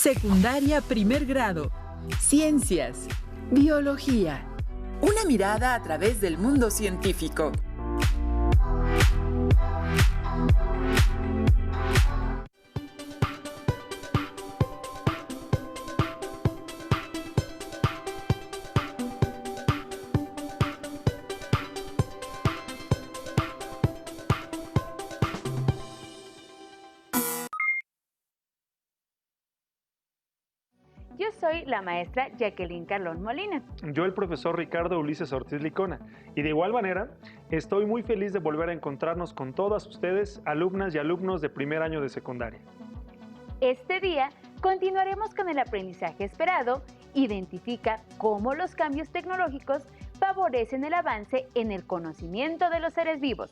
Secundaria primer grado. Ciencias. Biología. Una mirada a través del mundo científico. Yo soy la maestra Jacqueline Carlón Molina. Yo el profesor Ricardo Ulises Ortiz Licona. Y de igual manera, estoy muy feliz de volver a encontrarnos con todas ustedes, alumnas y alumnos de primer año de secundaria. Este día continuaremos con el aprendizaje esperado. Identifica cómo los cambios tecnológicos favorecen el avance en el conocimiento de los seres vivos.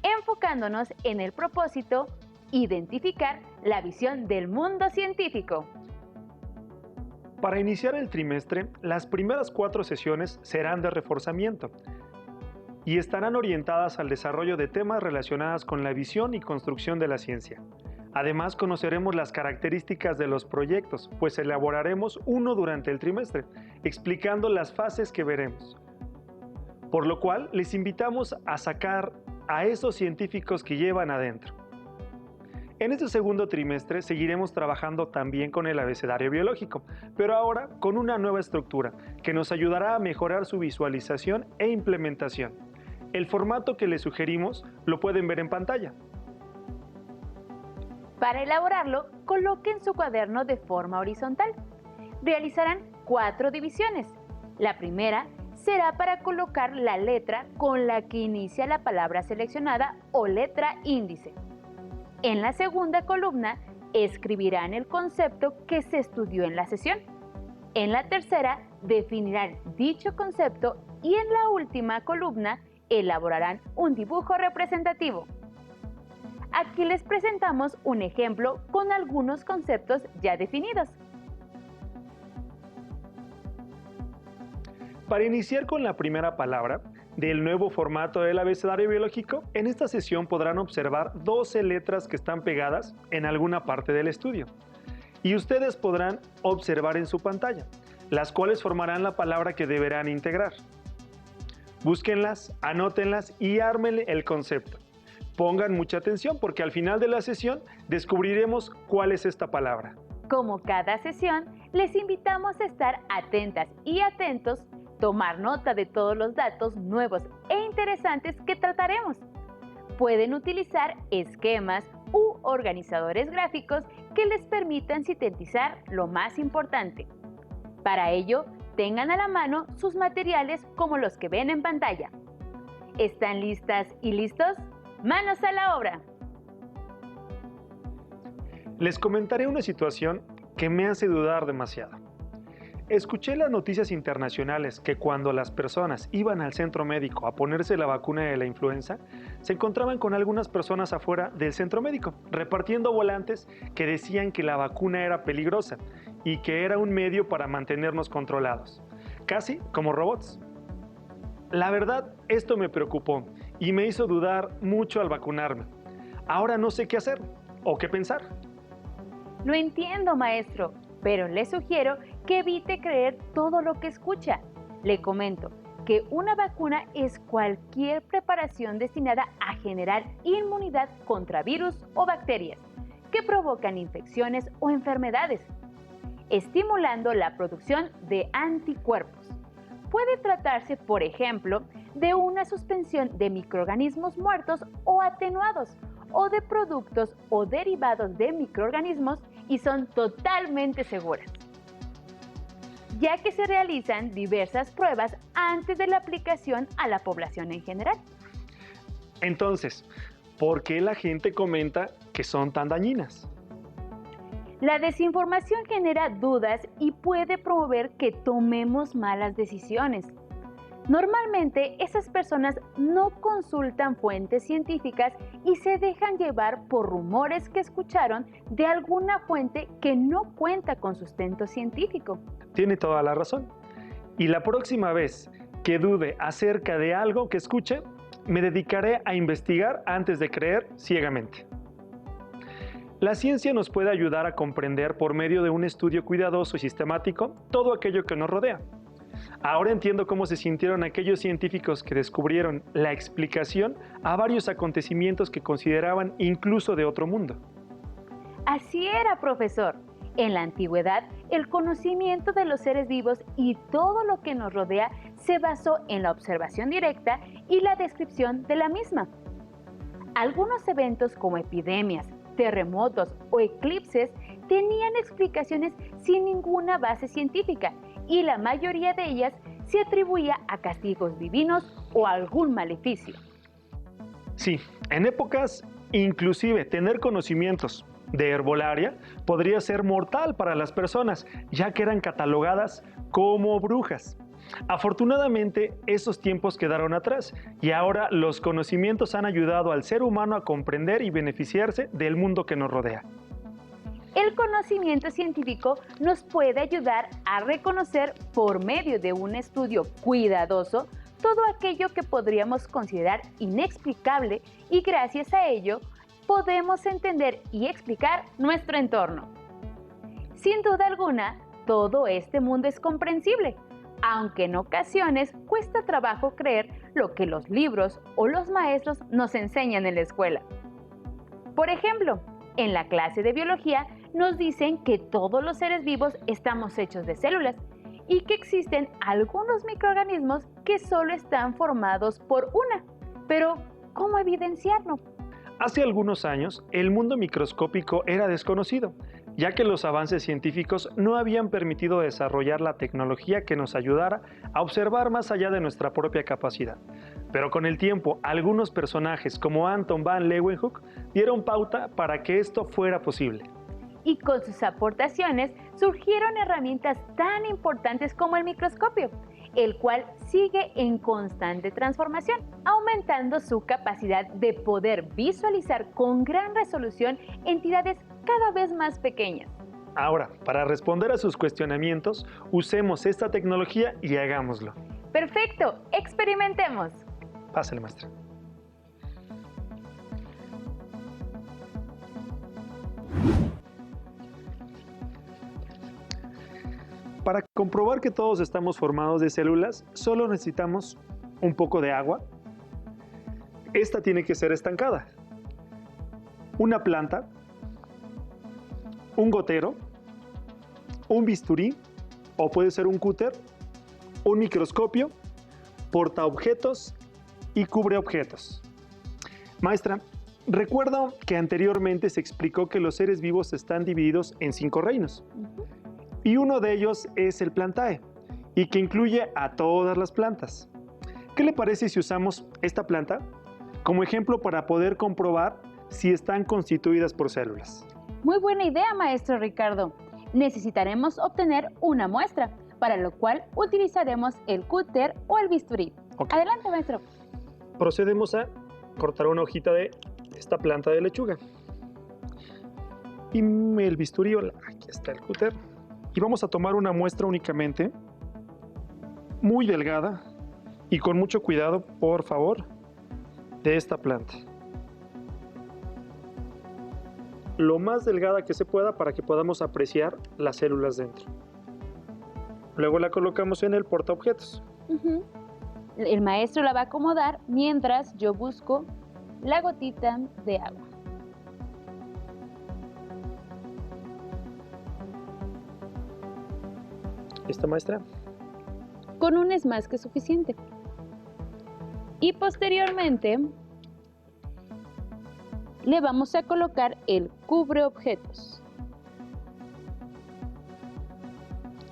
Enfocándonos en el propósito, identificar la visión del mundo científico. Para iniciar el trimestre, las primeras 4 sesiones serán de reforzamiento y estarán orientadas al desarrollo de temas relacionados con la visión y construcción de la ciencia. Además, conoceremos las características de los proyectos, pues elaboraremos uno durante el trimestre, explicando las fases que veremos. Por lo cual, les invitamos a sacar a esos científicos que llevan adentro. En este segundo trimestre seguiremos trabajando también con el abecedario biológico, pero ahora con una nueva estructura que nos ayudará a mejorar su visualización e implementación. El formato que les sugerimos lo pueden ver en pantalla. Para elaborarlo, coloquen su cuaderno de forma horizontal. Realizarán 4 divisiones. La primera será para colocar la letra con la que inicia la palabra seleccionada o letra índice. En la segunda columna, escribirán el concepto que se estudió en la sesión. En la tercera, definirán dicho concepto y en la última columna, elaborarán un dibujo representativo. Aquí les presentamos un ejemplo con algunos conceptos ya definidos. Para iniciar con la primera palabra del nuevo formato del abecedario biológico, en esta sesión podrán observar 12 letras que están pegadas en alguna parte del estudio. Y ustedes podrán observar en su pantalla, las cuales formarán la palabra que deberán integrar. Búsquenlas, anótenlas y ármenle el concepto. Pongan mucha atención porque al final de la sesión descubriremos cuál es esta palabra. Como cada sesión, les invitamos a estar atentas y atentos, tomar nota de todos los datos nuevos e interesantes que trataremos. Pueden utilizar esquemas u organizadores gráficos que les permitan sintetizar lo más importante. Para ello, tengan a la mano sus materiales como los que ven en pantalla. ¿Están listas y listos? ¡Manos a la obra! Les comentaré una situación que me hace dudar demasiado. Escuché las noticias internacionales que cuando las personas iban al centro médico a ponerse la vacuna de la influenza, se encontraban con algunas personas afuera del centro médico, repartiendo volantes que decían que la vacuna era peligrosa y que era un medio para mantenernos controlados, casi como robots. La verdad, esto me preocupó y me hizo dudar mucho al vacunarme. Ahora no sé qué hacer o qué pensar. Lo entiendo, maestro, pero le sugiero que evite creer todo lo que escucha. Le comento que una vacuna es cualquier preparación destinada a generar inmunidad contra virus o bacterias que provocan infecciones o enfermedades, estimulando la producción de anticuerpos. Puede tratarse, por ejemplo, de una suspensión de microorganismos muertos o atenuados, o de productos o derivados de microorganismos y son totalmente seguras, ya que se realizan diversas pruebas antes de la aplicación a la población en general. Entonces, ¿por qué la gente comenta que son tan dañinas? La desinformación genera dudas y puede promover que tomemos malas decisiones. Normalmente, esas personas no consultan fuentes científicas y se dejan llevar por rumores que escucharon de alguna fuente que no cuenta con sustento científico. Tiene toda la razón. Y la próxima vez que dude acerca de algo que escuche, me dedicaré a investigar antes de creer ciegamente. La ciencia nos puede ayudar a comprender por medio de un estudio cuidadoso y sistemático todo aquello que nos rodea. Ahora entiendo cómo se sintieron aquellos científicos que descubrieron la explicación a varios acontecimientos que consideraban incluso de otro mundo. Así era, profesor. En la antigüedad, el conocimiento de los seres vivos y todo lo que nos rodea se basó en la observación directa y la descripción de la misma. Algunos eventos como epidemias, terremotos o eclipses tenían explicaciones sin ninguna base científica y la mayoría de ellas se atribuía a castigos divinos o algún maleficio. Sí, en épocas inclusive tener conocimientos de herbolaria podría ser mortal para las personas, ya que eran catalogadas como brujas. Afortunadamente, esos tiempos quedaron atrás y ahora los conocimientos han ayudado al ser humano a comprender y beneficiarse del mundo que nos rodea. El conocimiento científico nos puede ayudar a reconocer por medio de un estudio cuidadoso todo aquello que podríamos considerar inexplicable y gracias a ello podemos entender y explicar nuestro entorno. Sin duda alguna, todo este mundo es comprensible, aunque en ocasiones cuesta trabajo creer lo que los libros o los maestros nos enseñan en la escuela. Por ejemplo, en la clase de biología nos dicen que todos los seres vivos estamos hechos de células y que existen algunos microorganismos que solo están formados por una. Pero, ¿cómo evidenciarlo? Hace algunos años, el mundo microscópico era desconocido, ya que los avances científicos no habían permitido desarrollar la tecnología que nos ayudara a observar más allá de nuestra propia capacidad. Pero con el tiempo, algunos personajes como Anton van Leeuwenhoek dieron pauta para que esto fuera posible. Y con sus aportaciones surgieron herramientas tan importantes como el microscopio, el cual sigue en constante transformación, aumentando su capacidad de poder visualizar con gran resolución entidades cada vez más pequeñas. Ahora, para responder a sus cuestionamientos, usemos esta tecnología y hagámoslo. ¡Perfecto! ¡Experimentemos! Pásale, maestra. Para comprobar que todos estamos formados de células, solo necesitamos un poco de agua. Esta tiene que ser estancada. Una planta, un gotero, un bisturí, o puede ser un cúter, un microscopio, portaobjetos y cubreobjetos. Maestra, recuerdo que anteriormente se explicó que los seres vivos están divididos en 5 reinos. Y uno de ellos es el Plantae, y que incluye a todas las plantas. ¿Qué le parece si usamos esta planta como ejemplo para poder comprobar si están constituidas por células? Muy buena idea, maestro Ricardo. Necesitaremos obtener una muestra, para lo cual utilizaremos el cúter o el bisturí. Okay. Adelante, maestro. Procedemos a cortar una hojita de esta planta de lechuga. Y el bisturí, aquí está el cúter. Y vamos a tomar una muestra únicamente, muy delgada y con mucho cuidado, por favor, de esta planta. Lo más delgada que se pueda para que podamos apreciar las células dentro. Luego la colocamos en el portaobjetos. El maestro la va a acomodar mientras yo busco la gotita de agua. ¿Esta, maestra? Con una es más que suficiente. Y posteriormente le vamos a colocar el cubreobjetos.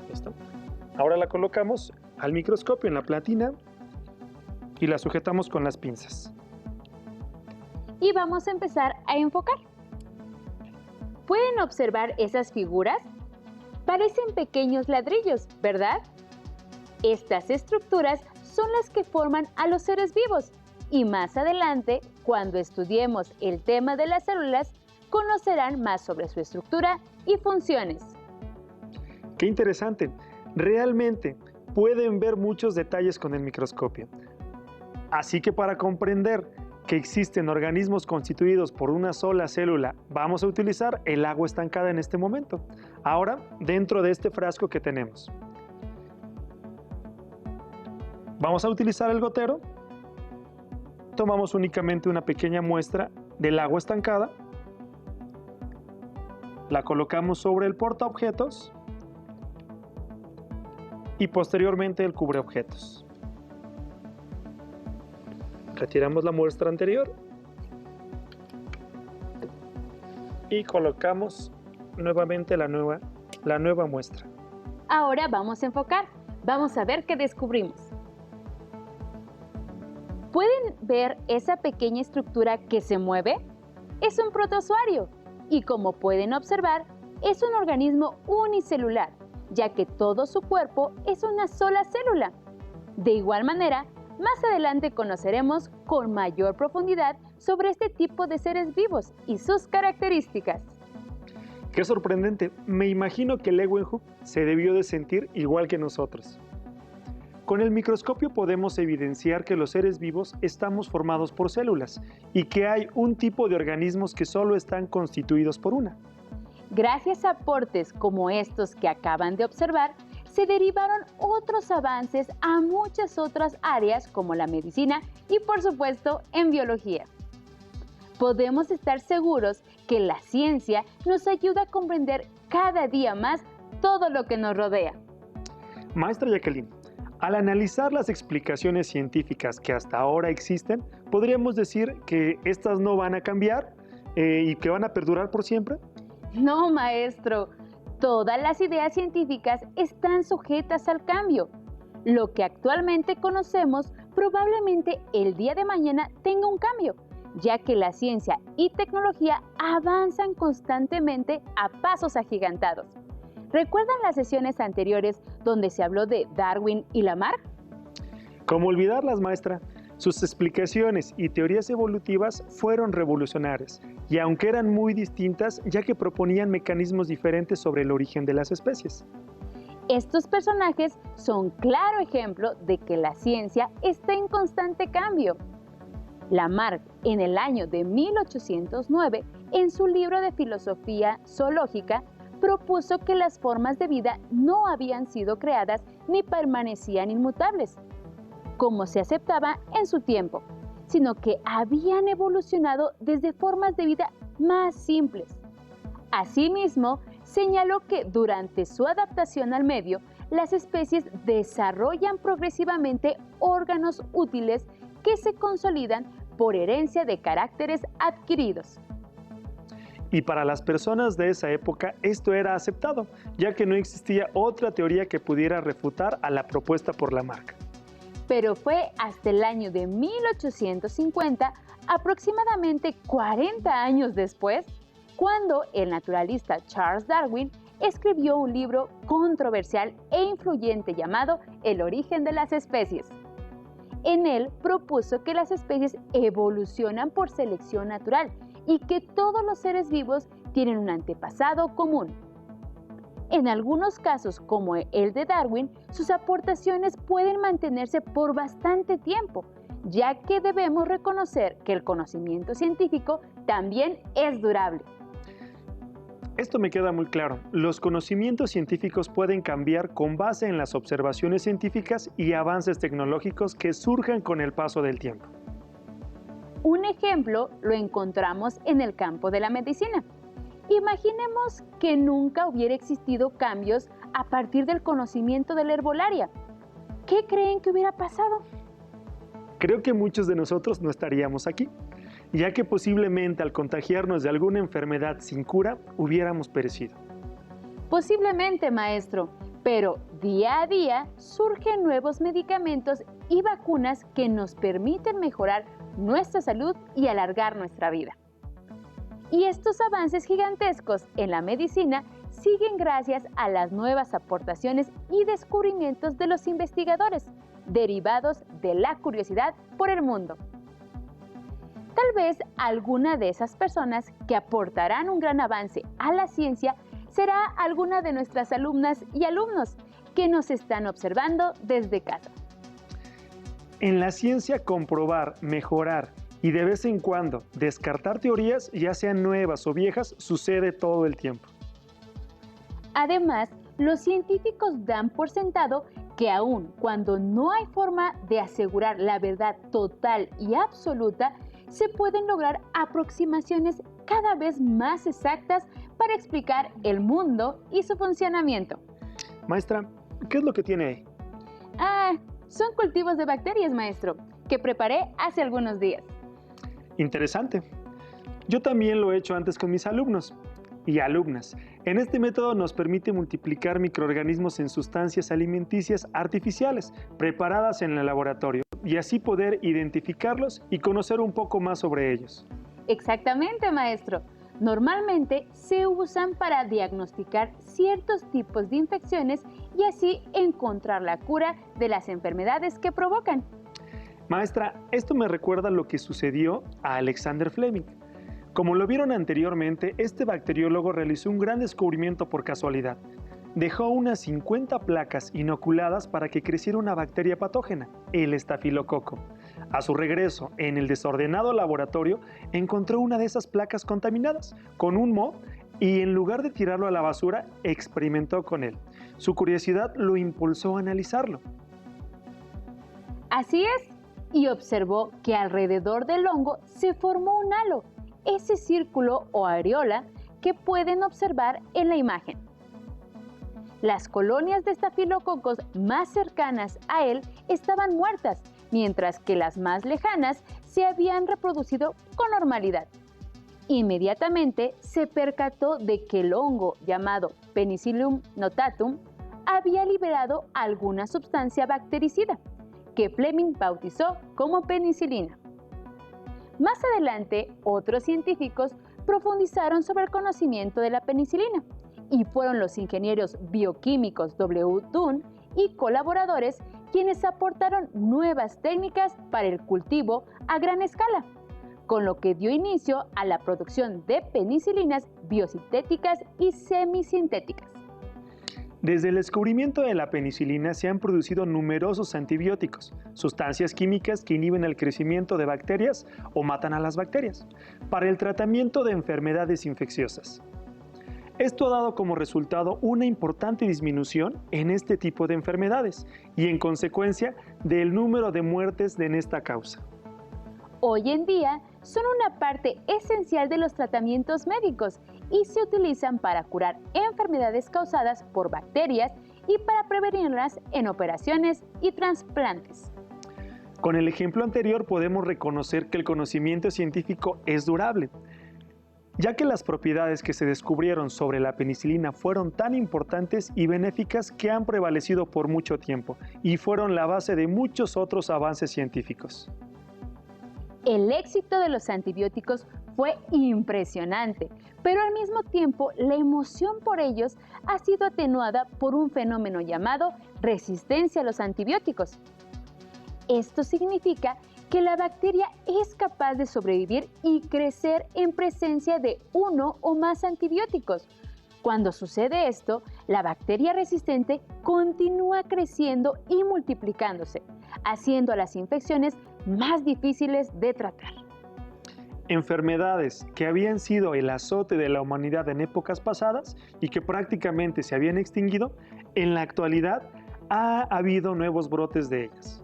Listo. Ahora la colocamos al microscopio en la platina y la sujetamos con las pinzas. Y vamos a empezar a enfocar. ¿Pueden observar esas figuras? Parecen pequeños ladrillos, ¿verdad? Estas estructuras son las que forman a los seres vivos y más adelante, cuando estudiemos el tema de las células, conocerán más sobre su estructura y funciones. ¡Qué interesante! Realmente pueden ver muchos detalles con el microscopio. Así que para comprender que existen organismos constituidos por una sola célula, vamos a utilizar el agua estancada en este momento. Ahora, dentro de este frasco que tenemos, vamos a utilizar el gotero. Tomamos únicamente una pequeña muestra del agua estancada, la colocamos sobre el portaobjetos y posteriormente el cubreobjetos. Retiramos la muestra anterior y colocamos nuevamente la nueva muestra. Ahora vamos a enfocar. Vamos a ver qué descubrimos. ¿Pueden ver esa pequeña estructura que se mueve? Es un protozoario y, como pueden observar, es un organismo unicelular, ya que todo su cuerpo es una sola célula. De igual manera, más adelante conoceremos con mayor profundidad sobre este tipo de seres vivos y sus características. ¡Qué sorprendente! Me imagino que Leeuwenhoek se debió de sentir igual que nosotros. Con el microscopio podemos evidenciar que los seres vivos estamos formados por células y que hay un tipo de organismos que solo están constituidos por una. Gracias a aportes como estos que acaban de observar, se derivaron otros avances a muchas otras áreas como la medicina y, por supuesto, en biología. Podemos estar seguros que la ciencia nos ayuda a comprender cada día más todo lo que nos rodea. Maestra Jacqueline, al analizar las explicaciones científicas que hasta ahora existen, ¿podríamos decir que estas no van a cambiar y que van a perdurar por siempre? No, maestro. Todas las ideas científicas están sujetas al cambio. Lo que actualmente conocemos probablemente el día de mañana tenga un cambio, ya que la ciencia y tecnología avanzan constantemente a pasos agigantados. ¿Recuerdan las sesiones anteriores donde se habló de Darwin y Lamarck? ¿Cómo olvidarlas, maestra? Sus explicaciones y teorías evolutivas fueron revolucionarias, y aunque eran muy distintas, ya que proponían mecanismos diferentes sobre el origen de las especies. Estos personajes son claro ejemplo de que la ciencia está en constante cambio. Lamarck, en el año de 1809, en su libro de filosofía zoológica, propuso que las formas de vida no habían sido creadas ni permanecían inmutables, como se aceptaba en su tiempo, sino que habían evolucionado desde formas de vida más simples. Asimismo, señaló que durante su adaptación al medio, las especies desarrollan progresivamente órganos útiles que se consolidan por herencia de caracteres adquiridos. Y para las personas de esa época esto era aceptado, ya que no existía otra teoría que pudiera refutar a la propuesta por Lamarck. Pero fue hasta el año de 1850, aproximadamente 40 años después, cuando el naturalista Charles Darwin escribió un libro controversial e influyente llamado El origen de las especies. En él propuso que las especies evolucionan por selección natural y que todos los seres vivos tienen un antepasado común. En algunos casos, como el de Darwin, sus aportaciones pueden mantenerse por bastante tiempo, ya que debemos reconocer que el conocimiento científico también es durable. Esto me queda muy claro. Los conocimientos científicos pueden cambiar con base en las observaciones científicas y avances tecnológicos que surjan con el paso del tiempo. Un ejemplo lo encontramos en el campo de la medicina. Imaginemos que nunca hubiera existido cambios a partir del conocimiento de la herbolaria. ¿Qué creen que hubiera pasado? Creo que muchos de nosotros no estaríamos aquí, ya que posiblemente al contagiarnos de alguna enfermedad sin cura, hubiéramos perecido. Posiblemente, maestro, pero día a día surgen nuevos medicamentos y vacunas que nos permiten mejorar nuestra salud y alargar nuestra vida. Y estos avances gigantescos en la medicina siguen gracias a las nuevas aportaciones y descubrimientos de los investigadores, derivados de la curiosidad por el mundo. Tal vez alguna de esas personas que aportarán un gran avance a la ciencia será alguna de nuestras alumnas y alumnos que nos están observando desde casa. En la ciencia, comprobar, mejorar Y de vez en cuando, descartar teorías, ya sean nuevas o viejas, sucede todo el tiempo. Además, los científicos dan por sentado que aun cuando no hay forma de asegurar la verdad total y absoluta, se pueden lograr aproximaciones cada vez más exactas para explicar el mundo y su funcionamiento. Maestra, ¿qué es lo que tiene ahí? Son cultivos de bacterias, maestro, que preparé hace algunos días. Interesante. Yo también lo he hecho antes con mis alumnos y alumnas. En este método nos permite multiplicar microorganismos en sustancias alimenticias artificiales preparadas en el laboratorio y así poder identificarlos y conocer un poco más sobre ellos. Exactamente, maestro. Normalmente se usan para diagnosticar ciertos tipos de infecciones y así encontrar la cura de las enfermedades que provocan. Maestra, esto me recuerda lo que sucedió a Alexander Fleming. Como lo vieron anteriormente, este bacteriólogo realizó un gran descubrimiento por casualidad. Dejó unas 50 placas inoculadas para que creciera una bacteria patógena, el estafilococo. A su regreso, en el desordenado laboratorio, encontró una de esas placas contaminadas con un moho y en lugar de tirarlo a la basura, experimentó con él. Su curiosidad lo impulsó a analizarlo. Así es, y observó que alrededor del hongo se formó un halo, ese círculo o areola que pueden observar en la imagen. Las colonias de estafilococos más cercanas a él estaban muertas, mientras que las más lejanas se habían reproducido con normalidad. Inmediatamente se percató de que el hongo llamado Penicillium notatum había liberado alguna sustancia bactericida, que Fleming bautizó como penicilina. Más adelante, otros científicos profundizaron sobre el conocimiento de la penicilina y fueron los ingenieros bioquímicos W. Dunn y colaboradores quienes aportaron nuevas técnicas para el cultivo a gran escala, con lo que dio inicio a la producción de penicilinas biosintéticas y semisintéticas. Desde el descubrimiento de la penicilina se han producido numerosos antibióticos, sustancias químicas que inhiben el crecimiento de bacterias o matan a las bacterias, para el tratamiento de enfermedades infecciosas. Esto ha dado como resultado una importante disminución en este tipo de enfermedades y en consecuencia del número de muertes en esta causa. Hoy en día son una parte esencial de los tratamientos médicos y se utilizan para curar enfermedades causadas por bacterias y para prevenirlas en operaciones y trasplantes. Con el ejemplo anterior podemos reconocer que el conocimiento científico es durable, ya que las propiedades que se descubrieron sobre la penicilina fueron tan importantes y benéficas que han prevalecido por mucho tiempo y fueron la base de muchos otros avances científicos. El éxito de los antibióticos fue impresionante, pero al mismo tiempo la emoción por ellos ha sido atenuada por un fenómeno llamado resistencia a los antibióticos. Esto significa que la bacteria es capaz de sobrevivir y crecer en presencia de uno o más antibióticos. Cuando sucede esto, la bacteria resistente continúa creciendo y multiplicándose, haciendo a las infecciones más difíciles de tratar. Enfermedades que habían sido el azote de la humanidad en épocas pasadas y que prácticamente se habían extinguido, en la actualidad ha habido nuevos brotes de ellas.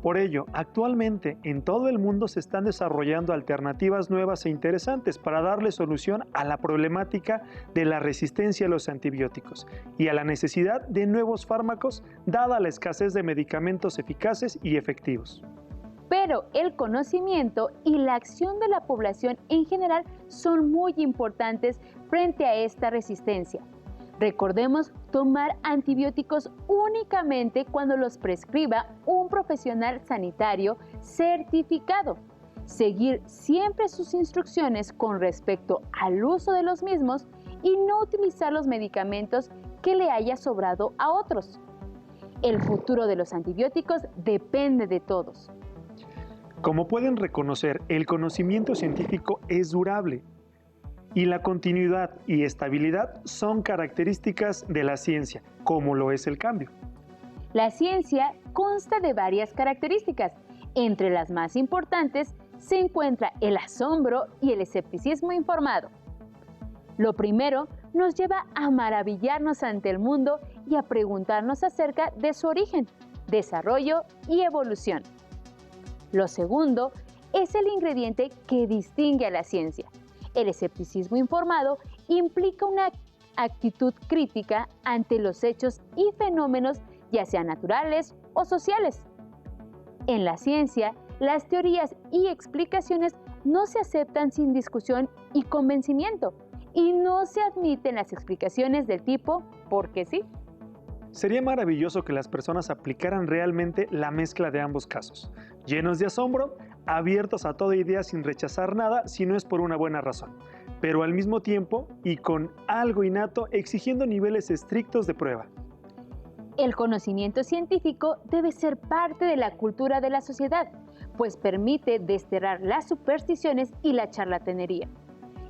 Por ello, actualmente en todo el mundo se están desarrollando alternativas nuevas e interesantes para darle solución a la problemática de la resistencia a los antibióticos y a la necesidad de nuevos fármacos dada la escasez de medicamentos eficaces y efectivos. Pero el conocimiento y la acción de la población en general son muy importantes frente a esta resistencia. Recordemos tomar antibióticos únicamente cuando los prescriba un profesional sanitario certificado. Seguir siempre sus instrucciones con respecto al uso de los mismos y no utilizar los medicamentos que le haya sobrado a otros. El futuro de los antibióticos depende de todos. Como pueden reconocer, el conocimiento científico es durable y la continuidad y estabilidad son características de la ciencia, como lo es el cambio. La ciencia consta de varias características, entre las más importantes se encuentra el asombro y el escepticismo informado. Lo primero nos lleva a maravillarnos ante el mundo y a preguntarnos acerca de su origen, desarrollo y evolución. Lo segundo es el ingrediente que distingue a la ciencia. El escepticismo informado implica una actitud crítica ante los hechos y fenómenos, ya sean naturales o sociales. En la ciencia, las teorías y explicaciones no se aceptan sin discusión y convencimiento, y no se admiten las explicaciones del tipo porque sí. Sería maravilloso que las personas aplicaran realmente la mezcla de ambos casos, llenos de asombro, abiertos a toda idea sin rechazar nada si no es por una buena razón, pero al mismo tiempo y con algo innato exigiendo niveles estrictos de prueba. El conocimiento científico debe ser parte de la cultura de la sociedad, pues permite desterrar las supersticiones y la charlatanería.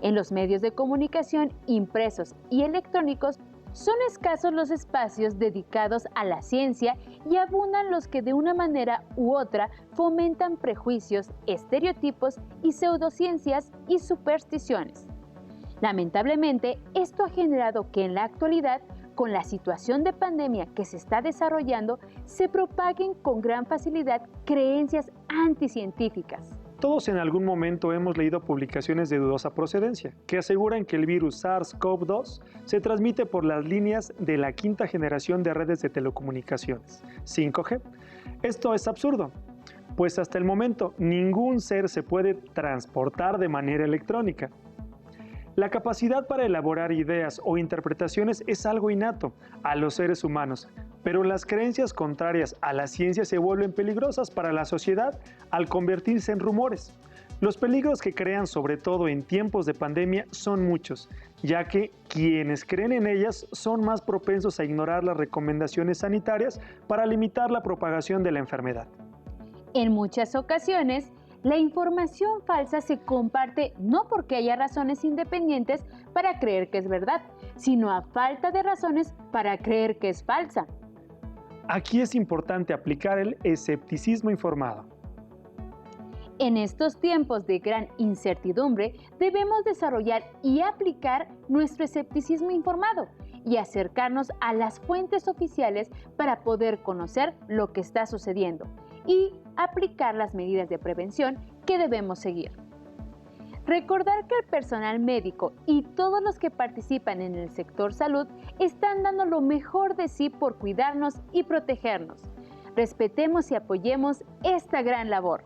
En los medios de comunicación impresos y electrónicos son escasos los espacios dedicados a la ciencia y abundan los que de una manera u otra fomentan prejuicios, estereotipos y pseudociencias y supersticiones. Lamentablemente, esto ha generado que en la actualidad, con la situación de pandemia que se está desarrollando, se propaguen con gran facilidad creencias anticientíficas. Todos en algún momento hemos leído publicaciones de dudosa procedencia que aseguran que el virus SARS-CoV-2 se transmite por las líneas de la quinta generación de redes de telecomunicaciones, 5G. Esto es absurdo, pues hasta el momento ningún ser se puede transportar de manera electrónica. La capacidad para elaborar ideas o interpretaciones es algo innato a los seres humanos, pero las creencias contrarias a la ciencia se vuelven peligrosas para la sociedad al convertirse en rumores. Los peligros que crean, sobre todo en tiempos de pandemia, son muchos, ya que quienes creen en ellas son más propensos a ignorar las recomendaciones sanitarias para limitar la propagación de la enfermedad. En muchas ocasiones, la información falsa se comparte no porque haya razones independientes para creer que es verdad, sino a falta de razones para creer que es falsa. Aquí es importante aplicar el escepticismo informado. En estos tiempos de gran incertidumbre, debemos desarrollar y aplicar nuestro escepticismo informado y acercarnos a las fuentes oficiales para poder conocer lo que está sucediendo y aplicar las medidas de prevención que debemos seguir. Recordar que el personal médico y todos los que participan en el sector salud están dando lo mejor de sí por cuidarnos y protegernos. Respetemos y apoyemos esta gran labor.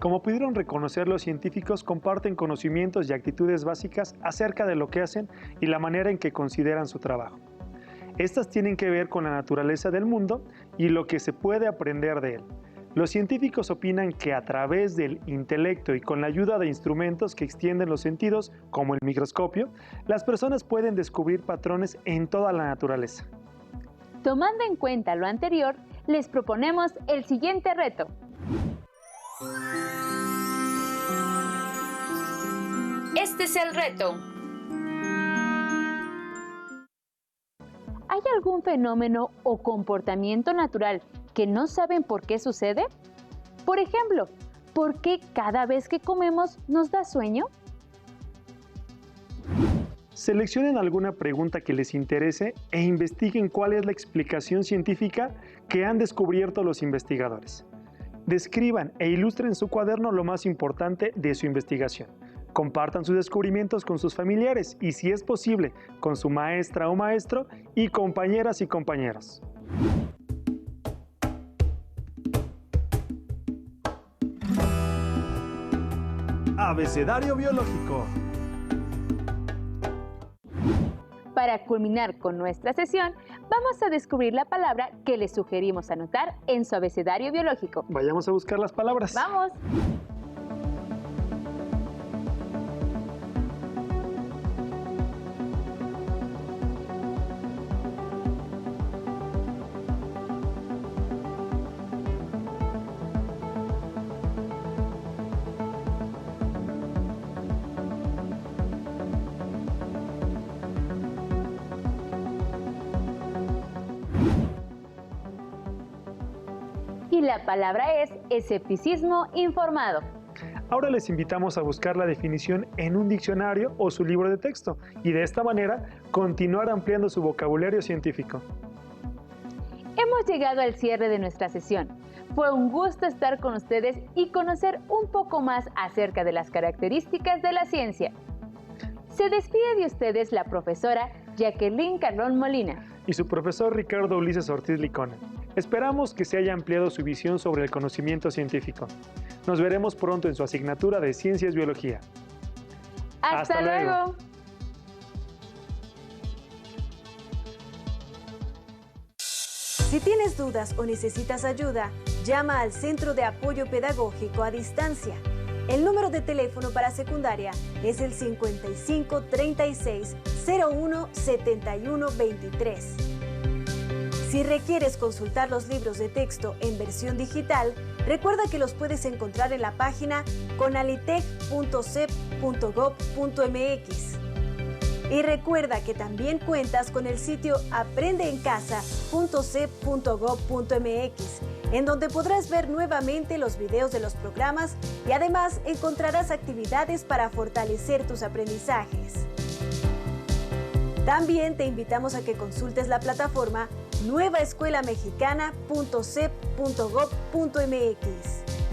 Como pudieron reconocer, los científicos comparten conocimientos y actitudes básicas acerca de lo que hacen y la manera en que consideran su trabajo. Estas tienen que ver con la naturaleza del mundo y lo que se puede aprender de él. Los científicos opinan que a través del intelecto y con la ayuda de instrumentos que extienden los sentidos, como el microscopio, las personas pueden descubrir patrones en toda la naturaleza. Tomando en cuenta lo anterior, les proponemos el siguiente reto. Este es el reto. ¿Hay algún fenómeno o comportamiento natural que no saben por qué sucede? Por ejemplo, ¿por qué cada vez que comemos nos da sueño? Seleccionen alguna pregunta que les interese e investiguen cuál es la explicación científica que han descubierto los investigadores. Describan e ilustren en su cuaderno lo más importante de su investigación. Compartan sus descubrimientos con sus familiares y, si es posible, con su maestra o maestro y compañeras y compañeros. Abecedario biológico. Para culminar con nuestra sesión, vamos a descubrir la palabra que les sugerimos anotar en su abecedario biológico. Vayamos a buscar las palabras. ¡Vamos! Y la palabra es escepticismo informado. Ahora les invitamos a buscar la definición en un diccionario o su libro de texto y de esta manera continuar ampliando su vocabulario científico. Hemos llegado al cierre de nuestra sesión. Fue un gusto estar con ustedes y conocer un poco más acerca de las características de la ciencia. Se despide de ustedes la profesora Jacqueline Carrón Molina y su profesor Ricardo Ulises Ortiz Licona. Esperamos que se haya ampliado su visión sobre el conocimiento científico. Nos veremos pronto en su asignatura de Ciencias Biología. ¡Hasta luego! Si tienes dudas o necesitas ayuda, llama al Centro de Apoyo Pedagógico a Distancia. El número de teléfono para secundaria es el 55 36 01 71 23. Si requieres consultar los libros de texto en versión digital, recuerda que los puedes encontrar en la página conalitec.cep.gov.mx. Y recuerda que también cuentas con el sitio aprendeencasa.cep.gov.mx, en donde podrás ver nuevamente los videos de los programas y además encontrarás actividades para fortalecer tus aprendizajes. También te invitamos a que consultes la plataforma nuevaescuelamexicana.cep.gov.mx.